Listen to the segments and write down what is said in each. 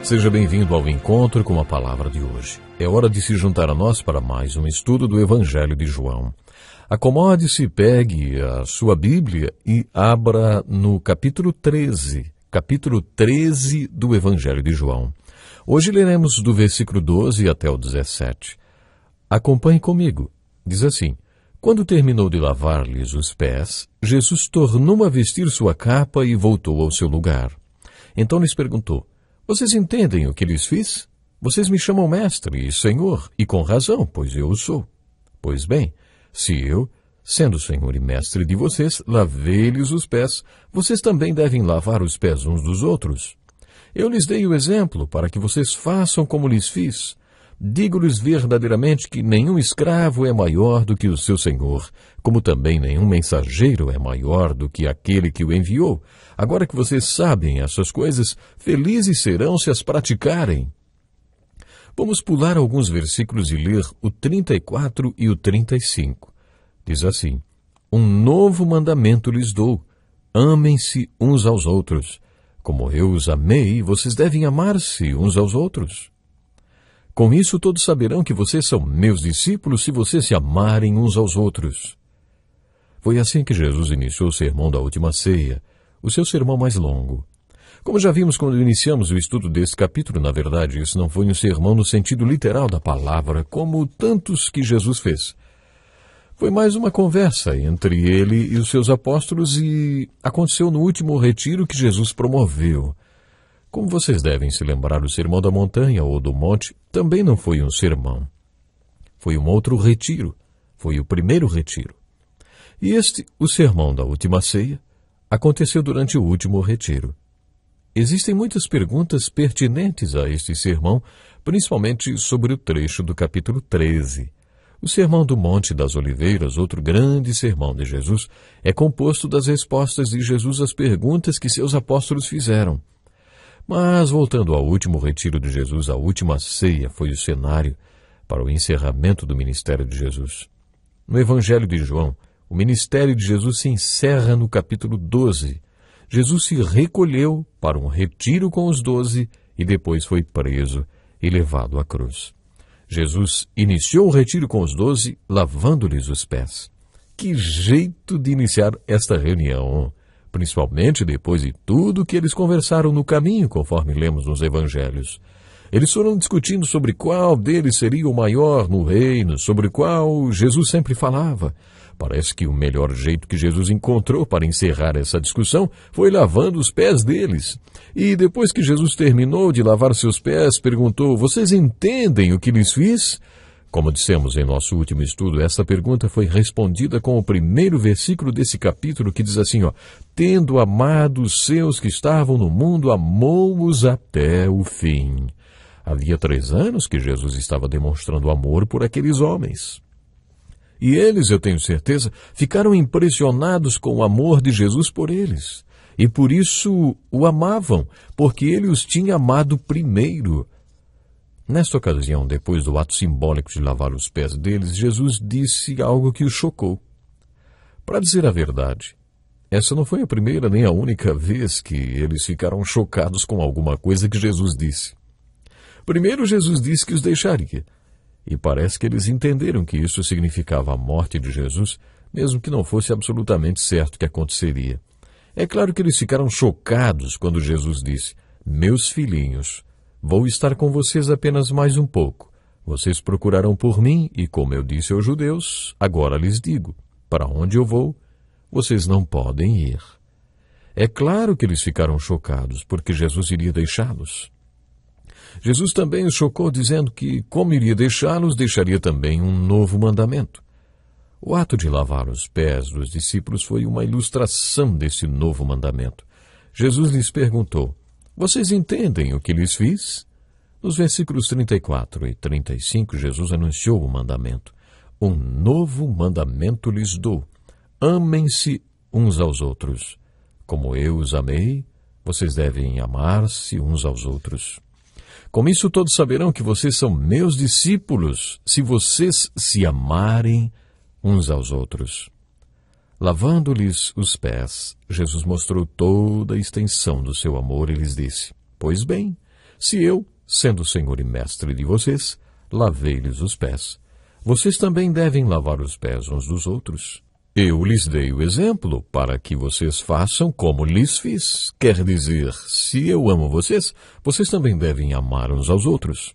Seja bem-vindo ao encontro com a palavra de hoje. É hora de se juntar a nós para mais um estudo do Evangelho de João. Acomode-se, pegue a sua Bíblia e abra no capítulo 13 do Evangelho de João. Hoje leremos do versículo 12 até o 17. Acompanhe comigo. Diz assim: Quando terminou de lavar-lhes os pés, Jesus tornou a vestir sua capa e voltou ao seu lugar. Então lhes perguntou: Vocês entendem o que lhes fiz? Vocês me chamam mestre e senhor, e com razão, pois eu o sou. Pois bem, se eu, sendo senhor e mestre de vocês, lavei-lhes os pés, vocês também devem lavar os pés uns dos outros. Eu lhes dei o exemplo para que vocês façam como lhes fiz. Digo-lhes verdadeiramente que nenhum escravo é maior do que o seu senhor, como também nenhum mensageiro é maior do que aquele que o enviou. Agora que vocês sabem essas coisas, felizes serão se as praticarem. Vamos pular alguns versículos e ler o 34 e o 35. Diz assim: Um novo mandamento lhes dou: amem-se uns aos outros. Como eu os amei, vocês devem amar-se uns aos outros. Com isso todos saberão que vocês são meus discípulos se vocês se amarem uns aos outros. Foi assim que Jesus iniciou o sermão da última ceia, o seu sermão mais longo. Como já vimos quando iniciamos o estudo desse capítulo, na verdade, isso não foi um sermão no sentido literal da palavra, como tantos que Jesus fez. Foi mais uma conversa entre ele e os seus apóstolos e aconteceu no último retiro que Jesus promoveu. Como vocês devem se lembrar, o Sermão da Montanha ou do Monte também não foi um sermão. Foi um outro retiro. Foi o primeiro retiro. E este, o Sermão da Última Ceia, aconteceu durante o último retiro. Existem muitas perguntas pertinentes a este sermão, principalmente sobre o trecho do capítulo 13. O Sermão do Monte das Oliveiras, outro grande sermão de Jesus, é composto das respostas de Jesus às perguntas que seus apóstolos fizeram. Mas, voltando ao último retiro de Jesus, a última ceia foi o cenário para o encerramento do ministério de Jesus. No Evangelho de João, o ministério de Jesus se encerra no capítulo 12. Jesus se recolheu para um retiro com os 12 e depois foi preso e levado à cruz. Jesus iniciou o retiro com os 12, lavando-lhes os pés. Que jeito de iniciar esta reunião! Principalmente depois de tudo que eles conversaram no caminho, conforme lemos nos evangelhos. Eles foram discutindo sobre qual deles seria o maior no reino, sobre qual Jesus sempre falava. Parece que o melhor jeito que Jesus encontrou para encerrar essa discussão foi lavando os pés deles. E depois que Jesus terminou de lavar seus pés, perguntou: Vocês entendem o que lhes fiz? Como dissemos em nosso último estudo, essa pergunta foi respondida com o primeiro versículo desse capítulo, que diz assim, Tendo amado os seus que estavam no mundo, amou-os até o fim. Havia 3 anos que Jesus estava demonstrando amor por aqueles homens. E eles, eu tenho certeza, ficaram impressionados com o amor de Jesus por eles. E por isso o amavam, porque ele os tinha amado primeiro. Nesta ocasião, depois do ato simbólico de lavar os pés deles, Jesus disse algo que os chocou. Para dizer a verdade, essa não foi a primeira nem a única vez que eles ficaram chocados com alguma coisa que Jesus disse. Primeiro, Jesus disse que os deixaria, e parece que eles entenderam que isso significava a morte de Jesus, mesmo que não fosse absolutamente certo que aconteceria. É claro que eles ficaram chocados quando Jesus disse: Meus filhinhos, vou estar com vocês apenas mais um pouco. Vocês procurarão por mim, e como eu disse aos judeus, agora lhes digo, para onde eu vou, vocês não podem ir. É claro que eles ficaram chocados, porque Jesus iria deixá-los. Jesus também os chocou, dizendo que, como iria deixá-los, deixaria também um novo mandamento. O ato de lavar os pés dos discípulos foi uma ilustração desse novo mandamento. Jesus lhes perguntou: Vocês entendem o que lhes fiz? Nos versículos 34 e 35, Jesus anunciou o mandamento. Um novo mandamento lhes dou: amem-se uns aos outros. Como eu os amei, vocês devem amar-se uns aos outros. Com isso todos saberão que vocês são meus discípulos, se vocês se amarem uns aos outros. Lavando-lhes os pés, Jesus mostrou toda a extensão do seu amor e lhes disse: Pois bem, Se eu, sendo Senhor e Mestre de vocês, lavei-lhes os pés, vocês também devem lavar os pés uns dos outros. Eu lhes dei o exemplo para que vocês façam como lhes fiz. Quer dizer, se eu amo vocês, vocês também devem amar uns aos outros.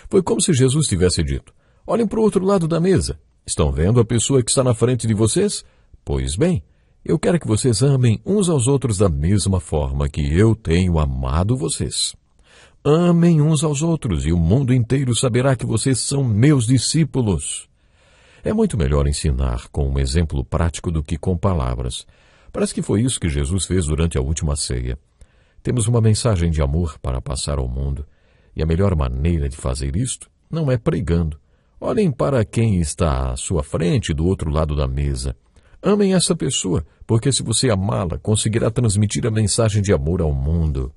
Foi como se Jesus tivesse dito: olhem para o outro lado da mesa. Estão vendo a pessoa que está na frente de vocês? Pois bem, eu quero que vocês amem uns aos outros da mesma forma que eu tenho amado vocês. Amem uns aos outros e o mundo inteiro saberá que vocês são meus discípulos. É muito melhor ensinar com um exemplo prático do que com palavras. Parece que foi isso que Jesus fez durante a última ceia. Temos uma mensagem de amor para passar ao mundo, e a melhor maneira de fazer isto não é pregando. Olhem para quem está à sua frente do outro lado da mesa. Amem essa pessoa, porque se você amá-la, conseguirá transmitir a mensagem de amor ao mundo.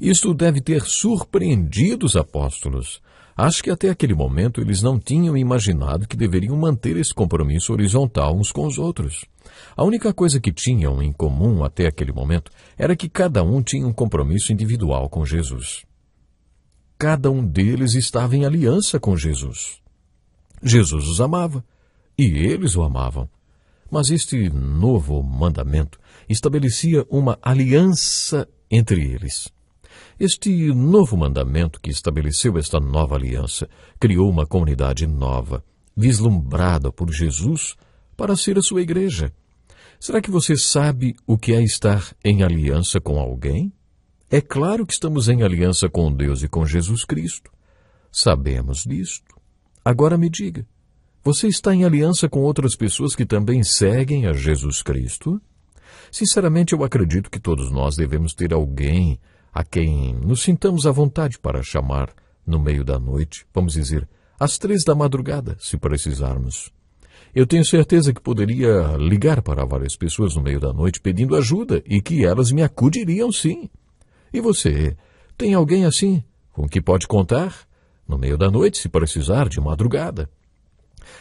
Isto deve ter surpreendido os apóstolos. Acho que até aquele momento eles não tinham imaginado que deveriam manter esse compromisso horizontal uns com os outros. A única coisa que tinham em comum até aquele momento era que cada um tinha um compromisso individual com Jesus. Cada um deles estava em aliança com Jesus. Jesus os amava e eles o amavam. Mas este novo mandamento estabelecia uma aliança entre eles. Este novo mandamento que estabeleceu esta nova aliança criou uma comunidade nova, vislumbrada por Jesus para ser a sua igreja. Será que você sabe o que é estar em aliança com alguém? É claro que estamos em aliança com Deus e com Jesus Cristo. Sabemos disto. Agora me diga, você está em aliança com outras pessoas que também seguem a Jesus Cristo? Sinceramente, eu acredito que todos nós devemos ter alguém a quem nos sintamos à vontade para chamar no meio da noite, vamos dizer, às 3 da madrugada, se precisarmos. Eu tenho certeza que poderia ligar para várias pessoas no meio da noite pedindo ajuda e que elas me acudiriam sim. E você, tem alguém assim, com que pode contar? No meio da noite, se precisar, de madrugada.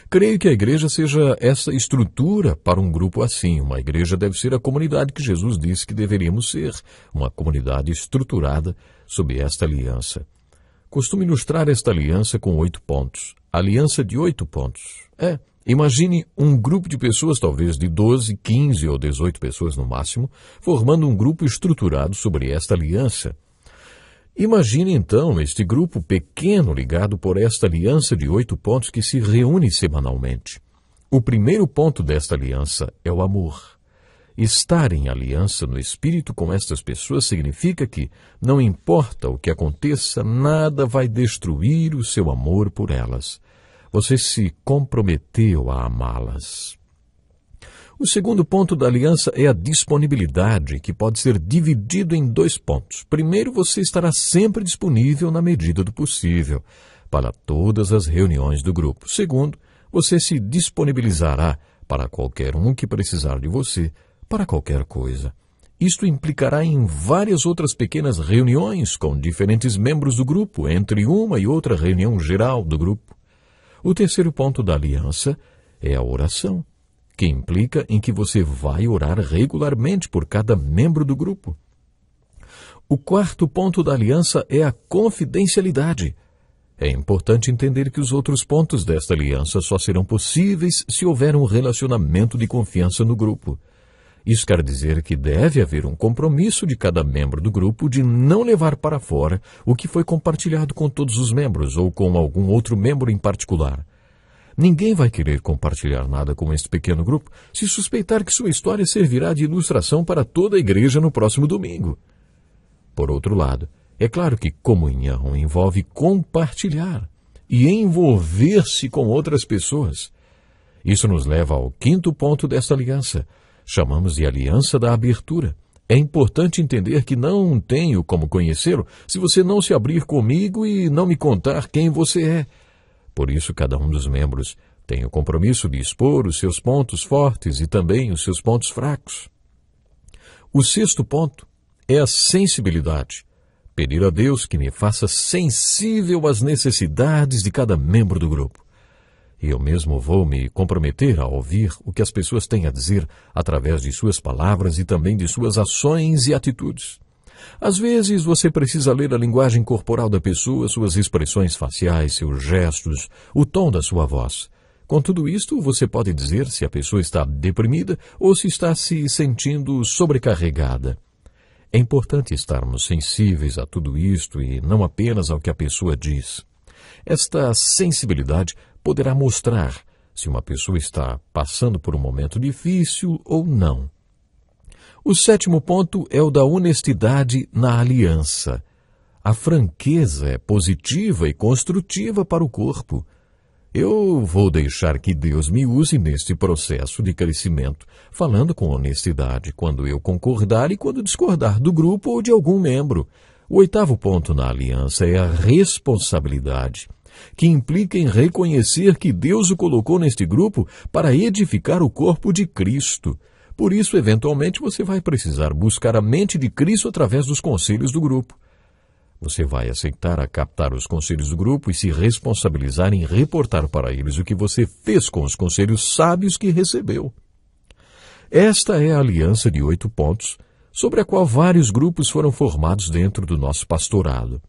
Creio que a igreja seja essa estrutura para um grupo assim. Uma igreja deve ser a comunidade que Jesus disse que deveríamos ser, uma comunidade estruturada sob esta aliança. Costumo ilustrar esta aliança com 8 pontos. Aliança de 8 pontos. Imagine um grupo de pessoas, talvez de 12, 15 ou 18 pessoas no máximo, formando um grupo estruturado sobre esta aliança. Imagine então este grupo pequeno ligado por esta aliança de 8 pontos que se reúne semanalmente. O primeiro ponto desta aliança é o amor. Estar em aliança no espírito com estas pessoas significa que, não importa o que aconteça, nada vai destruir o seu amor por elas. Você se comprometeu a amá-las. O segundo ponto da aliança é a disponibilidade, que pode ser dividido em 2 pontos. Primeiro, você estará sempre disponível na medida do possível para todas as reuniões do grupo. Segundo, você se disponibilizará para qualquer um que precisar de você, para qualquer coisa. Isto implicará em várias outras pequenas reuniões com diferentes membros do grupo, entre uma e outra reunião geral do grupo. O terceiro ponto da aliança é a oração, que implica em que você vai orar regularmente por cada membro do grupo. O quarto ponto da aliança é a confidencialidade. É importante entender que os outros pontos desta aliança só serão possíveis se houver um relacionamento de confiança no grupo. Isso quer dizer que deve haver um compromisso de cada membro do grupo de não levar para fora o que foi compartilhado com todos os membros ou com algum outro membro em particular. Ninguém vai querer compartilhar nada com este pequeno grupo se suspeitar que sua história servirá de ilustração para toda a igreja no próximo domingo. Por outro lado, é claro que comunhão envolve compartilhar e envolver-se com outras pessoas. Isso nos leva ao quinto ponto desta aliança. Chamamos de aliança da abertura. É importante entender que não tenho como conhecê-lo se você não se abrir comigo e não me contar quem você é. Por isso, cada um dos membros tem o compromisso de expor os seus pontos fortes e também os seus pontos fracos. O sexto ponto é a sensibilidade. Pedir a Deus que me faça sensível às necessidades de cada membro do grupo. Eu mesmo vou me comprometer a ouvir o que as pessoas têm a dizer através de suas palavras e também de suas ações e atitudes. Às vezes, você precisa ler a linguagem corporal da pessoa, suas expressões faciais, seus gestos, o tom da sua voz. Com tudo isto, você pode dizer se a pessoa está deprimida ou se está se sentindo sobrecarregada. É importante estarmos sensíveis a tudo isto e não apenas ao que a pessoa diz. Esta sensibilidade poderá mostrar se uma pessoa está passando por um momento difícil ou não. O 7º ponto é o da honestidade na aliança. A franqueza é positiva e construtiva para o corpo. Eu vou deixar que Deus me use neste processo de crescimento, falando com honestidade, quando eu concordar e quando discordar do grupo ou de algum membro. O 8º ponto na aliança é a responsabilidade, que implica em reconhecer que Deus o colocou neste grupo para edificar o corpo de Cristo. Por isso, eventualmente, você vai precisar buscar a mente de Cristo através dos conselhos do grupo. Você vai aceitar captar os conselhos do grupo e se responsabilizar em reportar para eles o que você fez com os conselhos sábios que recebeu. Esta é a aliança de 8 pontos, sobre a qual vários grupos foram formados dentro do nosso pastorado.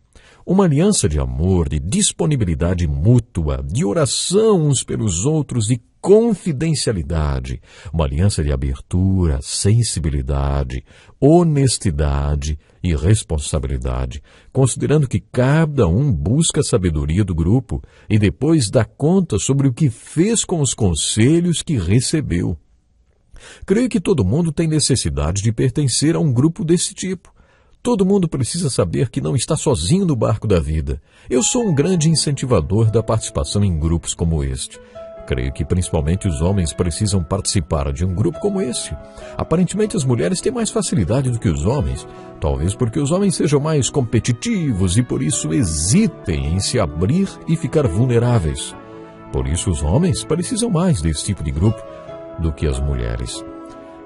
Uma aliança de amor, de disponibilidade mútua, de oração uns pelos outros, de confidencialidade, uma aliança de abertura, sensibilidade, honestidade e responsabilidade, considerando que cada um busca a sabedoria do grupo e depois dá conta sobre o que fez com os conselhos que recebeu. Creio que todo mundo tem necessidade de pertencer a um grupo desse tipo. Todo mundo precisa saber que não está sozinho no barco da vida. Eu sou um grande incentivador da participação em grupos como este. Creio que principalmente os homens precisam participar de um grupo como este. Aparentemente as mulheres têm mais facilidade do que os homens, talvez porque os homens sejam mais competitivos e por isso hesitem em se abrir e ficar vulneráveis. Por isso os homens precisam mais desse tipo de grupo do que as mulheres.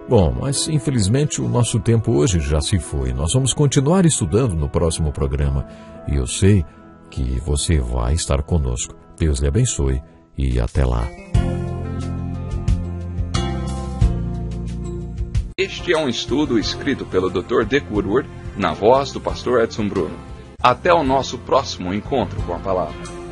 Bom, mas infelizmente o nosso tempo hoje já se foi. Nós vamos continuar estudando no próximo programa e eu sei que você vai estar conosco. Deus lhe abençoe e até lá. Este é um estudo escrito pelo Dr. Dick Woodward, na voz do pastor Edson Bruno. Até o nosso próximo encontro com a palavra.